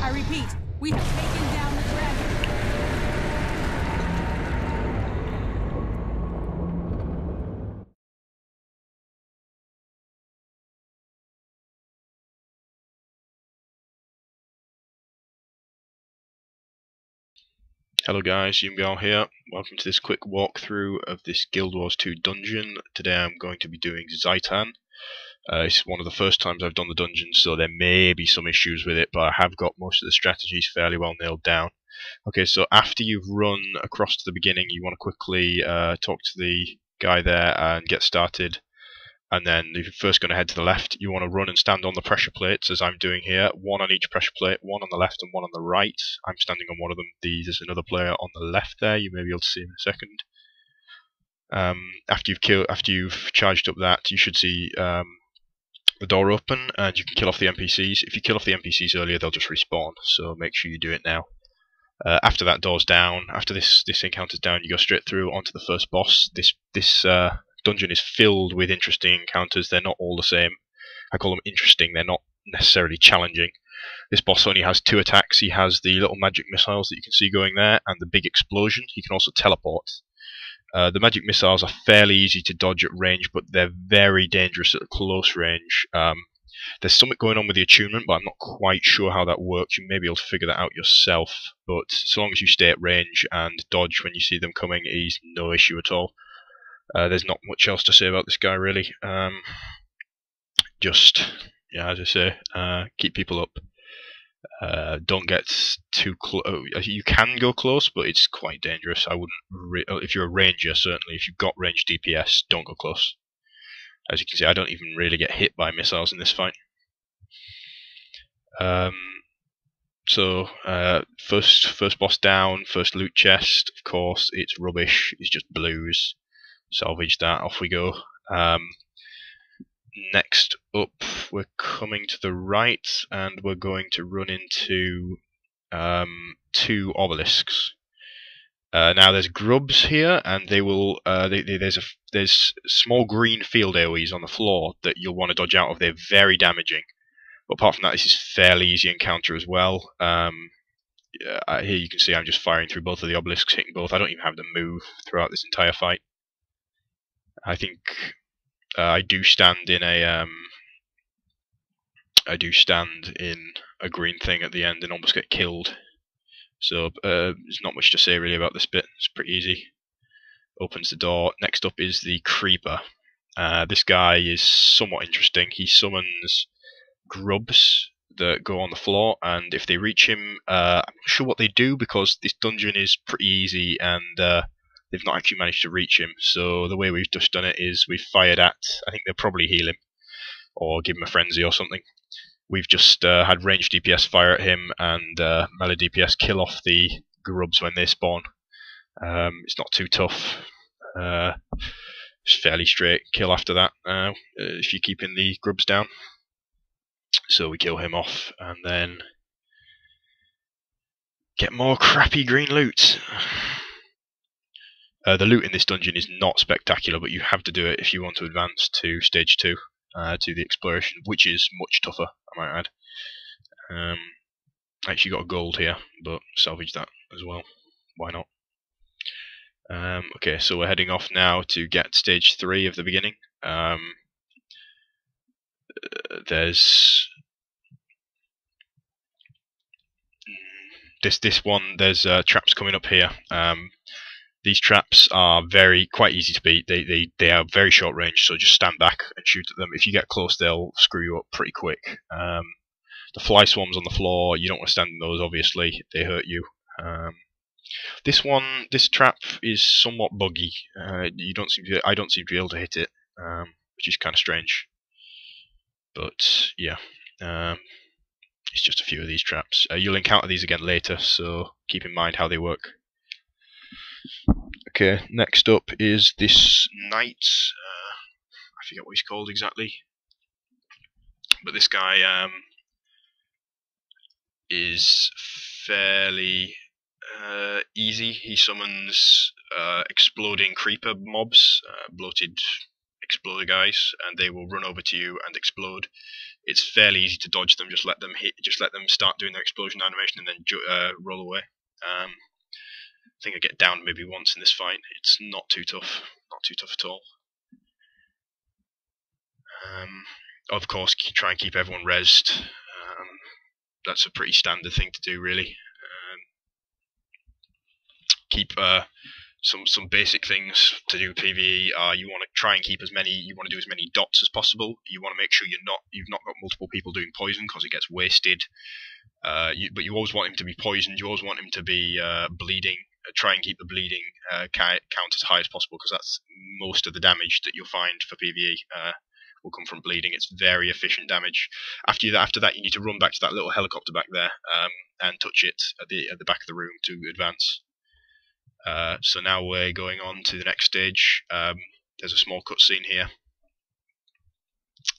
I repeat, we have taken down the dragon. Hello guys, Ymgarl here. Welcome to this quick walkthrough of this Guild Wars 2 dungeon. Today I'm going to be doing Zhaitan. It's one of the first times I've done the dungeon, so there may be some issues with it, but I have got most of the strategies fairly well nailed down. Okay, so after you've run across to the beginning, you want to quickly talk to the guy there and get started. And then if you're first going to head to the left, you want to run and stand on the pressure plates, as I'm doing here. One on each pressure plate, one on the left and one on the right. I'm standing on one of them. There's another player on the left there. You may be able to see in a second. After you've charged up that, you should see the door open, and you can kill off the NPCs. If you kill off the NPCs earlier, they'll just respawn. So make sure you do it now. After that door's down, after this encounter's down, you go straight through onto the first boss. This dungeon is filled with interesting encounters. They're not all the same. I call them interesting. They're not necessarily challenging. This boss only has 2 attacks. He has the little magic missiles that you can see going there, and the big explosion. He can also teleport. The magic missiles are fairly easy to dodge at range, but they're very dangerous at close range. There's something going on with the attunement, but I'm not quite sure how that works. You may be able to figure that out yourself, but so long as you stay at range and dodge when you see them coming, he's no issue at all. There's not much else to say about this guy, really. Just, yeah, as I say, keep people up. Don't get too close. You can go close, but it's quite dangerous. I wouldn't. If you're a ranger, certainly. If you've got range DPS, don't go close. As you can see, I don't even really get hit by missiles in this fight. First boss down, first loot chest. Of course, it's rubbish. It's just blues. Salvage that. Off we go. Next up, we're coming to the right, and we're going to run into 2 obelisks. Now there's grubs here, and they will. There's small green field AoEs on the floor that you'll want to dodge out of. They're very damaging. But apart from that, this is fairly easy encounter as well. Here you can see I'm just firing through both of the obelisks, hitting both. I don't even have them move throughout this entire fight. I think I do stand in a green thing at the end and almost get killed. So there's not much to say really about this bit. It's pretty easy. Opens the door. Next up is the creeper. This guy is somewhat interesting. He summons grubs that go on the floor, and if they reach him, I'm not sure what they do because this dungeon is pretty easy and they've not actually managed to reach him. So the way we've just done it is we've fired at, I think they'll probably heal him or give him a frenzy or something. We've just had range DPS fire at him and melee DPS kill off the grubs when they spawn. It's not too tough. It's fairly straight kill after that if you're keeping the grubs down. So we kill him off and then get more crappy green loot. The loot in this dungeon is not spectacular, but you have to do it if you want to advance to stage 2, to the exploration, which is much tougher, I might add. I actually got a gold here, but salvage that as well. Why not? Okay, so we're heading off now to get stage 3 of the beginning. There's this one. There's traps coming up here. These traps are quite easy to beat. They are very short range, so just stand back and shoot at them. If you get close, they'll screw you up pretty quick. The fly swarms on the floor, you don't want to stand in those. Obviously, they hurt you. This trap is somewhat buggy. I don't seem to be able to hit it, which is kind of strange. But yeah, it's just a few of these traps. You'll encounter these again later, so keep in mind how they work. Okay, next up is this knight. I forget what he's called exactly, but this guy is fairly easy. He summons exploding creeper mobs, bloated exploder guys, and they will run over to you and explode. It's fairly easy to dodge them. Just let them start doing their explosion animation, and then roll away. I think I get downed maybe once in this fight. It's not too tough, at all. Of course, try and keep everyone rezzed. That's a pretty standard thing to do, really. Keep some basic things to do PvE are you want to try and keep as many dots as possible. You want to make sure you've not got multiple people doing poison because it gets wasted. But you always want him to be poisoned. You always want him to be bleeding. Try and keep the bleeding count as high as possible because that's most of the damage that you'll find for PvE will come from bleeding. It's very efficient damage. After that, you need to run back to that little helicopter back there and touch it at the back of the room to advance. So now we're going on to the next stage. There's a small cutscene here,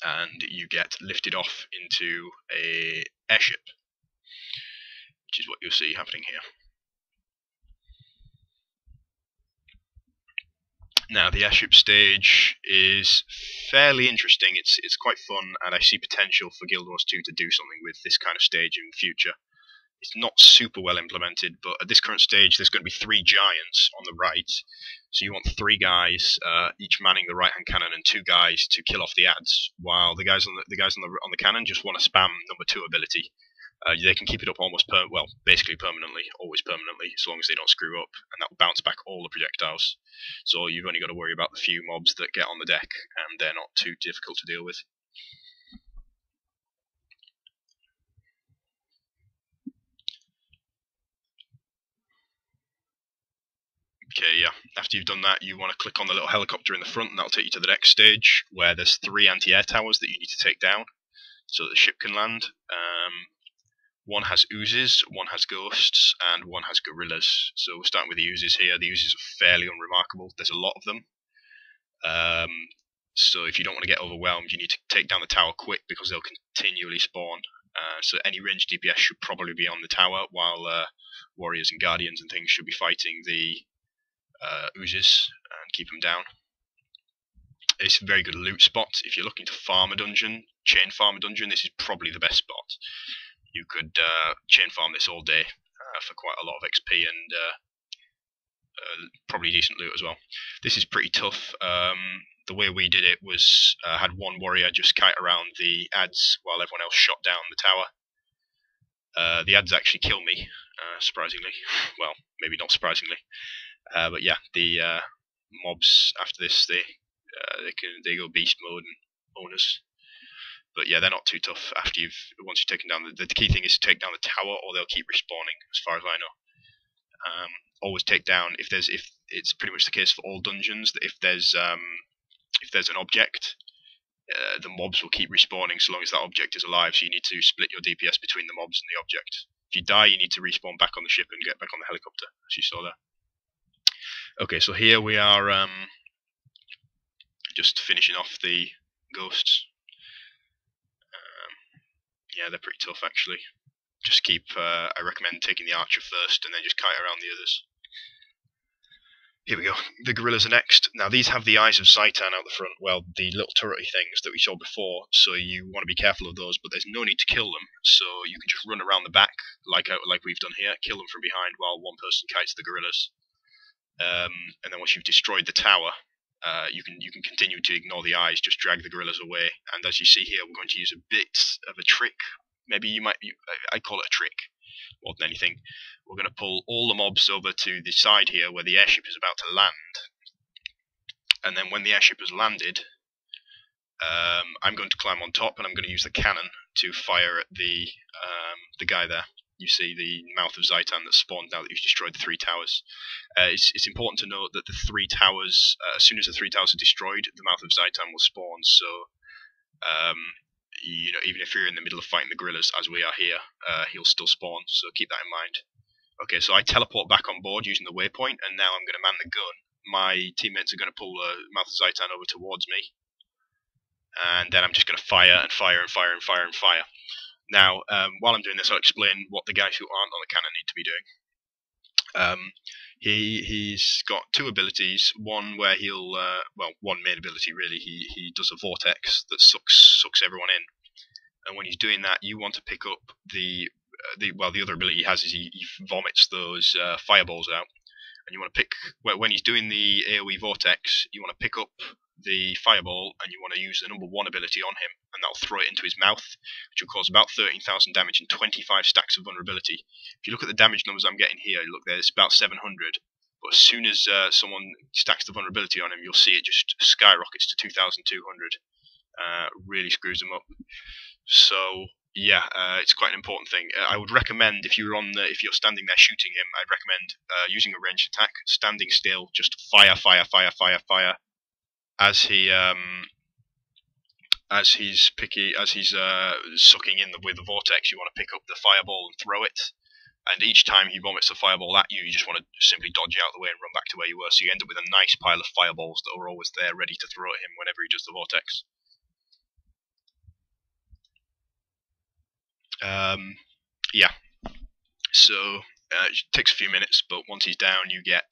and you get lifted off into a airship, which is what you'll see happening here. Now, the airship stage is fairly interesting. It's quite fun, and I see potential for Guild Wars 2 to do something with this kind of stage in the future. It's not super well implemented, but at this current stage, there's going to be 3 giants on the right. So you want 3 guys, each manning the right-hand cannon, and 2 guys to kill off the ads, while the guys on the cannon just want to spam number 2 ability. They can keep it up basically permanently, always permanently, as long as they don't screw up, and that will bounce back all the projectiles. So you've only got to worry about the few mobs that get on the deck, and they're not too difficult to deal with. Okay, yeah, after you've done that, you want to click on the little helicopter in the front, and that'll take you to the next stage, where there's 3 anti-air towers that you need to take down, so that the ship can land. One has oozes, one has ghosts, and one has gorillas. So we're starting with the oozes here. The oozes are fairly unremarkable. There's a lot of them. So if you don't want to get overwhelmed, you need to take down the tower quick because they'll continually spawn. So any ranged DPS should probably be on the tower, while warriors and guardians and things should be fighting the oozes and keep them down. It's a very good loot spot. If you're looking to farm a dungeon, chain farm a dungeon, this is probably the best spot. You could chain farm this all day for quite a lot of XP and probably decent loot as well. This is pretty tough. The way we did it was had one warrior just kite around the ads while everyone else shot down the tower. The ads actually kill me, surprisingly. Well, maybe not surprisingly. But yeah, the mobs after this they go beast mode and owners. But yeah, they're not too tough once you've taken down the key thing is to take down the tower, or they'll keep respawning, as far as I know. Always take down if it's pretty much the case for all dungeons that if there's an object, the mobs will keep respawning so long as that object is alive. So you need to split your DPS between the mobs and the object. If you die, you need to respawn back on the ship and get back on the helicopter, as you saw there. Okay, so here we are just finishing off the ghosts. Yeah, they're pretty tough actually. Just I recommend taking the archer first and then just kite around the others. Here we go. The gorillas are next. Now these have the eyes of Zhaitan out the front, well, the little turrety things that we saw before, so you want to be careful of those, but there's no need to kill them, so you can just run around the back, like we've done here, kill them from behind while one person kites the gorillas. And then once you've destroyed the tower, you can continue to ignore the eyes, just drag the gorillas away. And as you see here, we're going to use a bit of a trick. Maybe I call it a trick more than anything. We're going to pull all the mobs over to the side here where the airship is about to land. And then when the airship has landed, I'm going to climb on top and I'm going to use the cannon to fire at the guy there. You see the mouth of Zhaitan that spawned now that you've destroyed the 3 towers. It's important to note that the 3 towers, as soon as the 3 towers are destroyed, the mouth of Zhaitan will spawn. So, even if you're in the middle of fighting the gorillas, as we are here, he'll still spawn. So keep that in mind. Okay, so I teleport back on board using the waypoint, and now I'm going to man the gun. My teammates are going to pull the mouth of Zhaitan over towards me, and then I'm just going to fire and fire and fire and fire and fire. Now, while I'm doing this, I'll explain what the guys who aren't on the cannon need to be doing. He's got two abilities. One where he'll one main ability really. He does a vortex that sucks everyone in. And when he's doing that, you want to pick up the other ability he has is he vomits those fireballs out. And you want to pick when he's doing the AoE vortex, you want to pick up the fireball and you want to use the number 1 ability on him, and that'll throw it into his mouth, which will cause about 13,000 damage and 25 stacks of vulnerability. If you look at the damage numbers I'm getting here, look there, it's about 700. But as soon as someone stacks the vulnerability on him, you'll see it just skyrockets to 2,200. Really screws him up. So yeah, it's quite an important thing. I would recommend if you're standing there shooting him, I'd recommend using a ranged attack, standing still, just fire, as he's sucking in with the vortex. You want to pick up the fireball and throw it. And each time he vomits a fireball at you, you just want to simply dodge out of the way and run back to where you were. So you end up with a nice pile of fireballs that are always there, ready to throw at him whenever he does the vortex. Yeah, so it takes a few minutes, but once he's down, you get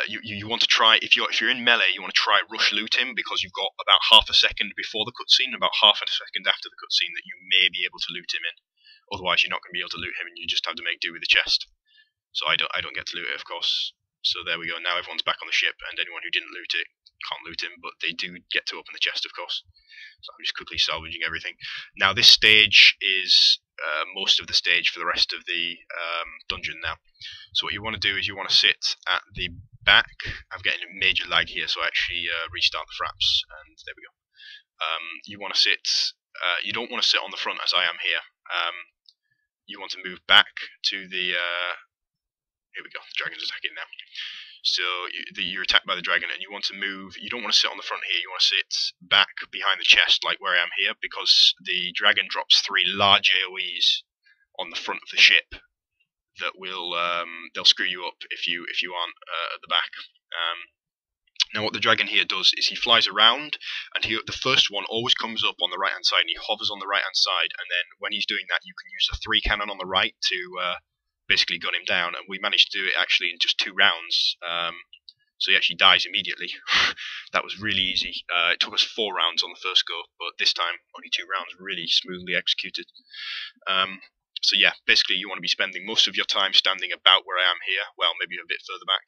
you want to try, if you're in melee, you want to try rush loot him, because you've got about half a second before the cutscene, about half a second after the cutscene that you may be able to loot him in. Otherwise, you're not going to be able to loot him, and you just have to make do with the chest. So I don't get to loot it, of course. So there we go. Now everyone's back on the ship, and anyone who didn't loot it can't loot him, but they do get to open the chest, of course. So I'm just quickly salvaging everything. Now this stage is most of the stage for the rest of the dungeon now. So what you want to do is you want to sit at the back. I'm getting a major lag here, so I actually restart the fraps, and there we go. You want to sit. You don't want to sit on the front as I am here. You want to move back to the. Here we go. The dragon's attacking now. So you're attacked by the dragon, and you want to move. You don't want to sit on the front here. You want to sit back behind the chest, like where I am here, because the dragon drops 3 large AOE's on the front of the ship that will they'll screw you up if you aren't at the back. Now what the dragon here does is he flies around, and the first one always comes up on the right hand side, and he hovers on the right hand side, and then when he's doing that, you can use the 3 cannon on the right to basically gun him down, and we managed to do it actually in just 2 rounds. So he actually dies immediately. That was really easy. It took us 4 rounds on the first go, but this time only 2 rounds, really smoothly executed. So yeah, basically you want to be spending most of your time standing about where I am here, well, maybe a bit further back,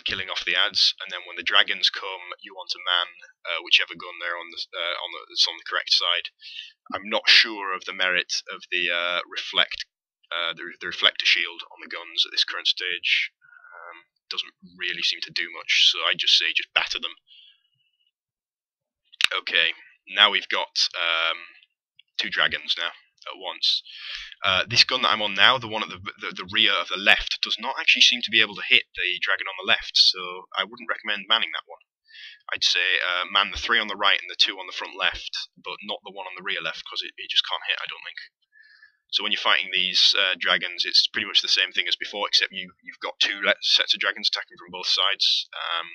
killing off the ads, and then when the dragons come, you want to man whichever gun there that's on the correct side. I'm not sure of the merit of the the reflector shield on the guns at this current stage. Doesn't really seem to do much, so I just say just batter them. Okay, now we've got 2 dragons now at once. This gun that I'm on now, the one at the rear of the left, does not actually seem to be able to hit the dragon on the left, so I wouldn't recommend manning that one. I'd say man the 3 on the right and the 2 on the front left, but not the one on the rear left, because it just can't hit, I don't think. So when you're fighting these dragons, it's pretty much the same thing as before, except you've got 2 sets of dragons attacking from both sides. I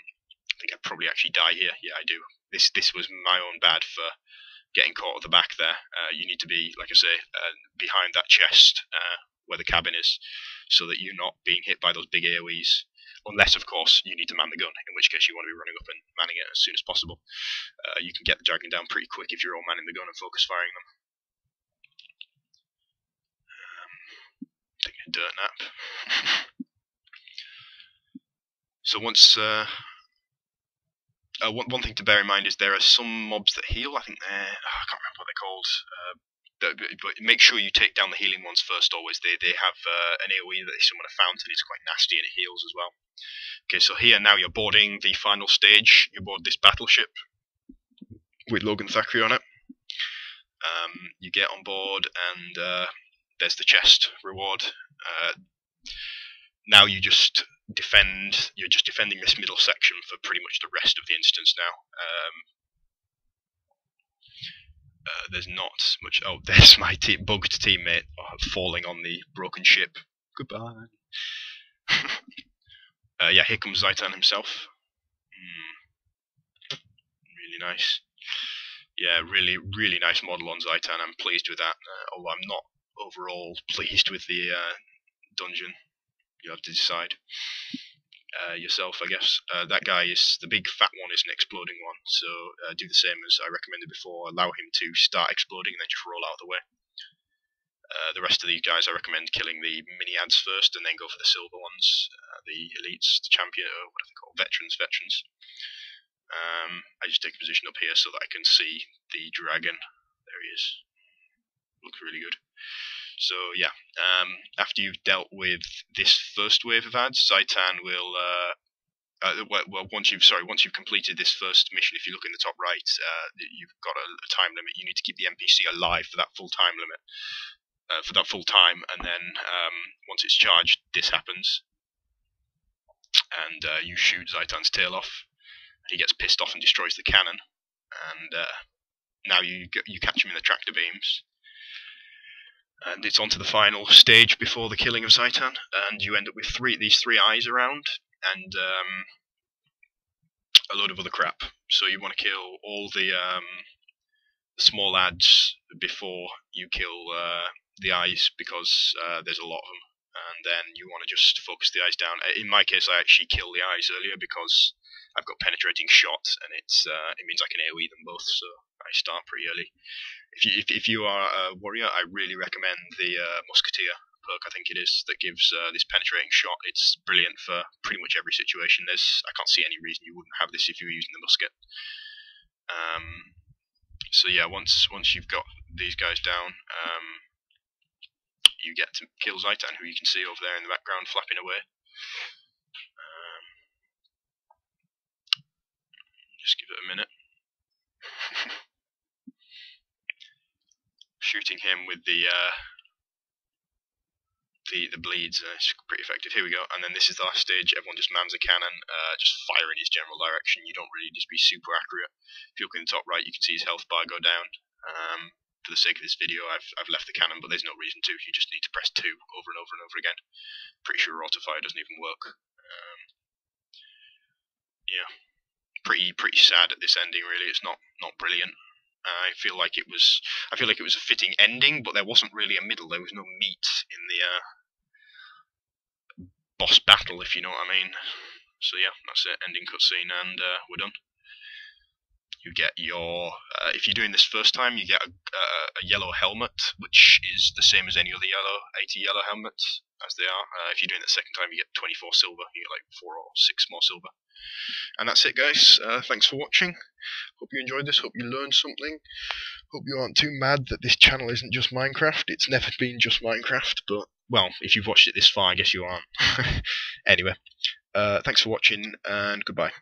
think I'd probably actually die here. Yeah, I do. This was my own bad for getting caught at the back there. You need to be, like I say, behind that chest where the cabin is, so that you're not being hit by those big AoEs. Unless, of course, you need to man the gun, in which case you want to be running up and manning it as soon as possible. You can get the dragon down pretty quick if you're all manning the gun and focus firing them. Taking a dirt nap. So once one thing to bear in mind is there are some mobs that heal. I think I can't remember what they're called. But make sure you take down the healing ones first. Always, they have an AOE that they summon a fountain. It's quite nasty and it heals as well. Okay, so here now you're boarding the final stage. You board this battleship with Logan Thackeray on it. You get on board and there's the chest reward. Now you just defend. You're just defending this middle section for pretty much the rest of the instance now. There's not much. Oh, there's my bugged teammate falling on the broken ship. Goodbye. Yeah, here comes Zhaitan himself. Really nice. Yeah, really nice model on Zhaitan. I'm pleased with that. Although I'm not overall pleased with the dungeon. You have to decide yourself, I guess. That guy is the big fat one, is an exploding one. So do the same as I recommended before. Allow him to start exploding, and then just roll out of the way. The rest of these guys, I recommend killing the mini ads first, and then go for the silver ones, the elites, the champion, what are they called? Veterans. I just take a position up here so that I can see the dragon. There he is. Looks really good. So yeah, after you've dealt with this first wave of ads, Zhaitan will. Once you've completed this first mission, if you look in the top right, you've got a time limit. You need to keep the NPC alive for that full time limit. For that full time, and then once it's charged, this happens, and you shoot Zhaitan's tail off. He gets pissed off and destroys the cannon, and now you catch him in the tractor beams, and it's on to the final stage before the killing of Zhaitan, and you end up with these three eyes around, and a load of other crap. So you want to kill all the small ads before you kill the eyes, because there's a lot of them, and then you want to just focus the eyes down. In my case, I actually kill the eyes earlier because I've got penetrating shot, and it means I can AoE them both, so I start pretty early. If you are a warrior, I really recommend the musketeer perk, I think it is, that gives this penetrating shot. It's brilliant for pretty much every situation. I can't see any reason you wouldn't have this if you were using the musket. So yeah, once you've got these guys down, you get to kill Zhaitan, who you can see over there in the background flapping away. Just give it a minute. Shooting him with the bleeds is pretty effective. Here we go, and then this is the last stage. Everyone just mans a cannon, just fire in his general direction. You don't really just be super accurate. If you look in the top right, you can see his health bar go down. For the sake of this video, I've left the cannon, but there's no reason to. You just need to press 2 over and over and over again. Pretty sure autofire doesn't even work. Yeah, pretty sad at this ending. Really, it's not brilliant. I feel like it was a fitting ending, but there wasn't really a middle. There was no meat in the boss battle, if you know what I mean. So yeah, that's it. Ending cutscene, and we're done. You get your, if you're doing this first time, you get a yellow helmet, which is the same as any other 80 yellow helmets, as they are. If you're doing it the second time, you get 24 silver. You get like 4 or 6 more silver. And that's it, guys. Thanks for watching. Hope you enjoyed this. Hope you learned something. Hope you aren't too mad that this channel isn't just Minecraft. It's never been just Minecraft, but, well, if you've watched it this far, I guess you aren't. Anyway, thanks for watching, and goodbye.